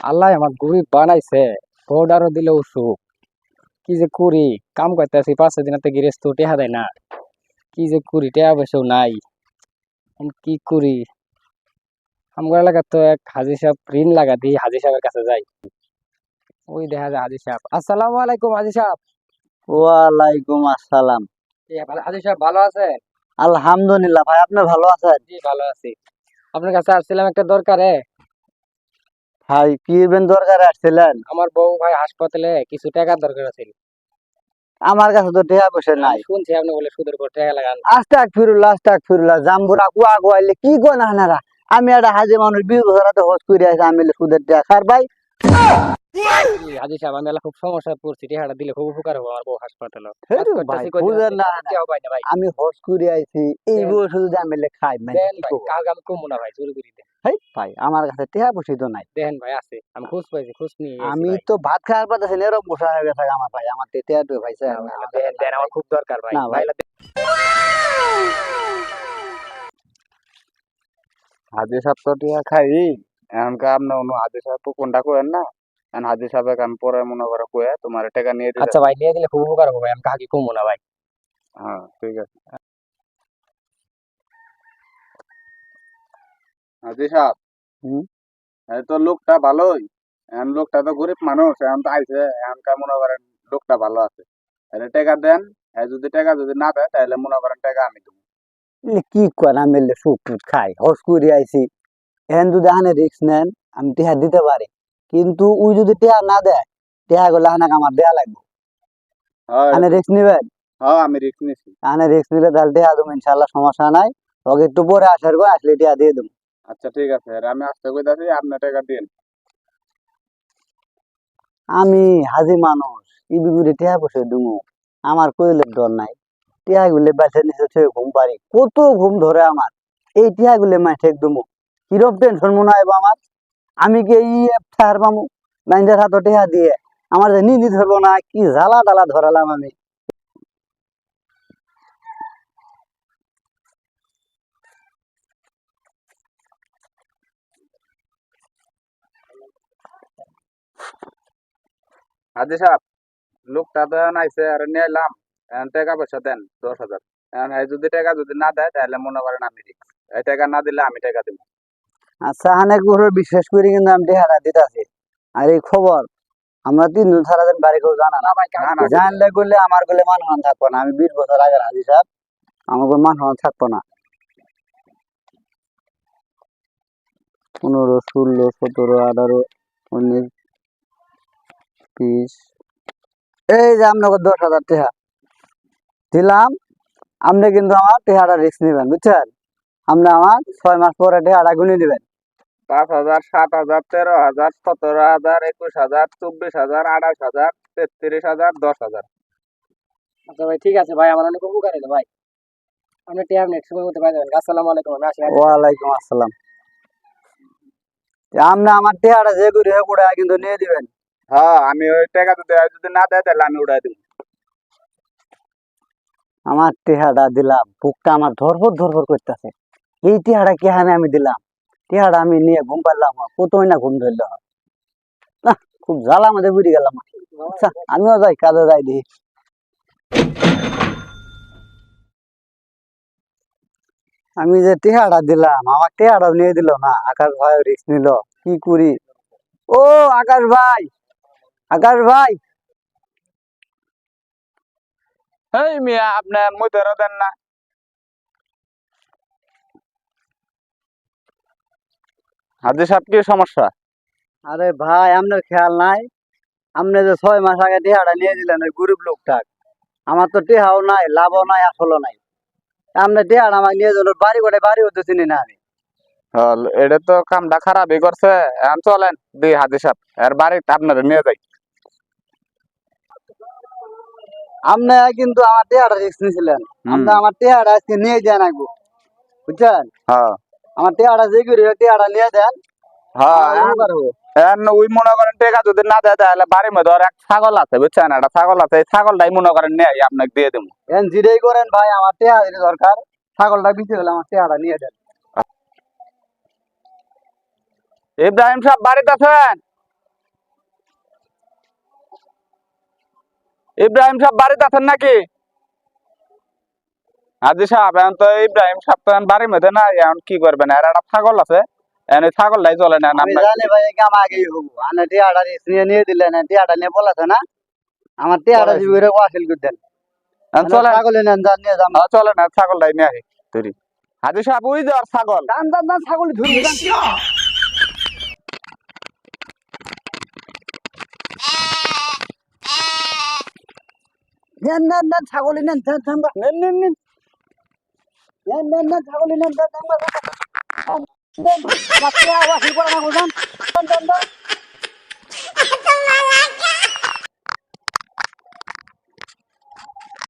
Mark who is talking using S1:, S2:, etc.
S1: আল্লাহ আমার গরিব বানাইছে, বউডারও দিলে অসুখ। কি যে করি, কাম করতেছি 5 দিন গৃহস্থ টেহা দেয় না। কি যে করি, টেহা পয়সাও নাই। এখন কি করি? আমার এলাকার তো এক হাজি সাহেব ঋণ লাগা দিই, হাজি সাহেবের কাছে যাই। ওই দেখা যায় হাজি সাহেব। আসসালামু আলাইকুম হাজি সাহেব।
S2: ওয়ালাইকুম আসসালাম।
S1: হাজি সাহেব ভালো আছেন?
S2: আলহামদুলিল্লাহ ভাই, আপনি ভালো আছেন?
S1: জি ভালো আছি। আপনার কাছে আসছিলাম একটা দরকারে।
S2: ভাই কি দরকারে আসছিলেন?
S1: আমার বউ ভাই হাসপাতালে, কিছু টাকার দরকার আছে।
S2: আমার কাছে তো টাকা পয়সা
S1: আমি
S2: নাই।
S1: শুনছি আপনি বলে সুদের উপর টাকা লাগান।
S2: আস্তাক ফিরুল্লাহ জাম্বুরা কুয়া কুয়াইলে কি কয় না হানারা। আমি একটা হাজি মানুষ 20 বছর রাতে হজ করে আসি, আমি সুদের টাকা খার ভাই।
S1: হাজি সাহেব আমি খুব সমস্যায় পড়ছি, টিহাটা দিলে খুব উপকার হবে। আমার বউ হাসপাতালে কাজ
S2: হেরু ভাই
S1: করতেছি, কয়দিন
S2: বুঝেন না না,
S1: টিহাও পাই না ভাই।
S2: আমি হজ করে আইছি, এই
S1: দেন
S2: বয়সে যদি আমি খাই মানে
S1: দেন
S2: কি
S1: ভাই,
S2: করবো?
S1: কালকে আমি কমবো না ভাই, জোরে করে দেন।
S2: হেই ভাই, আমার কাছে টাকা পয়সা তো নাই।
S1: দেন ভাই আছে, আমি খোঁজ পাইছি, খোঁজ নিয়ে গেছি
S2: আমি
S1: ভাই।
S2: তো ভাত খাওয়ার পারতেছি না, এরকম বসা হয়ে গেছে আমার ভাই। আমার টাকা তো ভাই
S1: না
S2: স্যার না,
S1: ভাই,
S2: আমার কাছে
S1: দেন
S2: নাই
S1: দেন,
S2: ভাই।
S1: আমার খুব দরকার ভাই,
S2: না ভাই,
S1: নাইলে
S3: হাজি সাহেব তো টিয়া খাই এখনকার আপনি অন্য হাজি সাহেব কোনটা করেন না। এখন হাজি সাহেব আমি পরে মনে করে কয়ে তোমার টাকা নিয়ে দিতে।
S1: আচ্ছা ভাই, নিয়ে দিলে খুব উপকার হবে ভাই, আমি কাকে কমবো না ভাই।
S3: হ্যাঁ ঠিক আছে। হাজি সাহেব,
S2: হুম,
S3: এই তো লোকটা ভালোই। এখন লোকটা তো গরিব মানুষ, এখন তো আইছে, এখনকার মনে করেন লোকটা ভালো আছে। তাহলে টাকা দেন। যদি টাকা যদি না দেয় তাহলে মনে করেন টাকা আমি দেবো।
S2: কি কয় না মেললে সুট টুট খাই, হস করে আইছি। এখন যদি আনে রিক্স নেন, আমি টেহা দিতে পারি, কিন্তু ওই যদি টেহা না দেয়, টেহা গুলো আনাকে আমার দেয়া লাগবে।
S3: হ্যাঁ
S2: আনে রিক্স নিবেন?
S3: হ্যাঁ, আমি রিস্ক নিছি।
S2: আনে রিক্স নিলে তাহলে টেহা দেবো ইনশাল্লাহ, সমস্যা নাই। ওকে একটু পরে আসার পর আসলে টেহা দিয়ে দেবো।
S3: আচ্ছা ঠিক আছে, আর আমি আসতে কইতাছি, আপনি টাকা দিন।
S2: আমি হাজি মানুষ, ই বিগুড়ি টেহা বসে দুমু, আমার কইলে ডর নাই। টেহা গুলে বাসে নিচে ছুঁয়ে ঘুম পারি, কত ঘুম ধরে আমার। এই টেহা গুলে মাঠে দুমু, কিরম টেনশন মনে হয় আমার। আমি কি এই ছাড় পামু মাইন্ডের হাতে টেহা দিয়ে? আমার যে নিধি ধরবো না, কি জ্বালা টালা ধরালাম আমি।
S3: হাজি সাহেব, লোকটা তো এখন আইছে আর নিয়ে এলাম। এখন টাকা পয়সা দেন 10,000। এখন এই যদি টাকা যদি না দেয় তাহলে মনে করেন আমি রিস্ক। এই টাকা না দিলে আমি টাকা দিব।
S2: আচ্ছা, অনেক বড় বিশ্বাস করি, কিন্তু আমি টেহারা দিতেছি। আর এই খবর আমরা 3 জন ছাড়া যেন বাড়ি কেউ জানা
S1: না
S2: না।
S1: ভাই, কাজ
S3: না না,
S1: করছি।
S2: জানলে করলে আমার বলে মান সম্মান থাকবো না। আমি 20 বছর আগের হাজি সাহেব, আমার কোনো মান সম্মান থাকবো না। 15, 16, 17, 18, 19, 20, এই যে আপনাকে 10,000 টাকা দিলাম। আপনি কিন্তু আমার টেহারা রিস্ক নিবেন, বুঝছেন? আপনি আমার 6 মাস পরে টেহারা গুনে দিবেন।
S3: 5,000, 7,000, 13,000, 17,000, 21,000, 24,000, 28,000, 33,000, 10,000।
S1: আচ্ছা ভাই, ঠিক আছে ভাই, আমার অনেক উপকার হলো ভাই। আপনি টিয়া নেক্সট সময় মধ্যে পাই যাবেন। আসসালামু আলাইকুম, আমি আসি হাজি সাহেব।
S2: ওয়ালাইকুম আসসালাম। আপনি আমার টেহারা যে করে হোক ওটা কিন্তু নিয়ে দিবেন।
S3: হ্যাঁ, আমি ওই টাকা যদি না দেয় তাহলে আমি উড়াই দিব।
S2: আমার টেহারা দিলাম, বুকটা আমার ধরফর ধরফর করতেছে। এই টেহারা কে হানে আমি দিলাম, টেহারা আমি নিয়ে ঘুম পারলাম, কতই না ঘুম ধরলো। না, খুব জ্বালা মধ্যে বুঝে গেলাম। আচ্ছা, আমিও যাই, কাজে যাই দিই। আমি যে টেহারা দিলাম, আমার টেহারাও নিয়ে দিল না। আকাশ ভাই রিস্ক নিল, কি করি? ও আকাশ ভাই, আকাশ ভাই,
S3: এই মিয়া, আপনি মুইতেরও দেন না। হাজি সাহেব, কি সমস্যা?
S2: আরে ভাই আপনার খেয়াল নাই? আপনি যে 6 মাস আগে টেহারা নিয়ে দিলেন ওই গরিব লোকটা, আমার তো টেহাও নাই, লাভও নাই, আসলও নাই। আপনি টেহারা আমাকে নিয়ে দিল, বাড়ি করে বাড়ি হতে চিনি না আমি।
S3: হল, এটা তো কামটা খারাপই করছে। এখন চলেন দি হাজি সাহেব, এর বাড়িতে আপনারা নিয়ে যাই।
S2: আপনি কিন্তু আমার টেহারা রিস্ক নিয়েছিলেন।
S3: হুম।
S2: আপনি আমার টেহারা আজকে নিয়ে যান আগে, বুঝছেন?
S3: হ্যাঁ
S2: আমার টেহারা যে করে টেহারা নিয়ে দেন,
S3: হ্যাঁ,
S2: আমার উপকার হবো।
S3: এখন ওই মনে করেন টাকা যদি না দেয় তাহলে বাড়ির মধ্যে ওর এক ছাগল আছে, বুঝছেন? একটা ছাগল আছে, এই ছাগলটাই মনে করেন নেই, আপনাকে দিয়ে দেবো।
S2: এখন যেটাই করেন ভাই, আমার টেহারা দরকার। ছাগলটা বিক্রি হলে আমার টেহারা নিয়ে দেন।
S3: ইব্রাহিম সাহেব বাড়িতে আছেন? ইব্রাহিম সাহেব বাড়িতে আছেন নাকি? হাজি সাহেব এখন তো ইব্রাহিম সাহেব তো এখন বাড়ির মধ্যে না, এখন কি করবেন? আর একটা ছাগল আছে, এখন ওই ছাগলটাই চলে না।
S2: আমি জানি ভাই এই কাম আগেই হবো আনে টিয়াটা নিয়ে দিলেন টিয়াটা নিয়ে বলাছে না আমার টিয়াটা
S3: বলাইছি।
S2: জীবনে ওয়াসিল করে দেন
S3: চলেন,
S2: ছাগলে নেন যান নিয়ে যান
S3: চলেন ছাগলটাই নিয়ে আসি ধরি। হাজি সাহেব ওই যে ওর ছাগল।
S2: যান যান যান ছাগলে ধরি যান নেন নেন নেন ছাগলে নেন যান যান
S3: নেন নেন নেন।
S2: নেন নেন নেন ছাগলে নেন যান যান যান নেন বাচ্চা ওয়াসিল করে না যান যান যান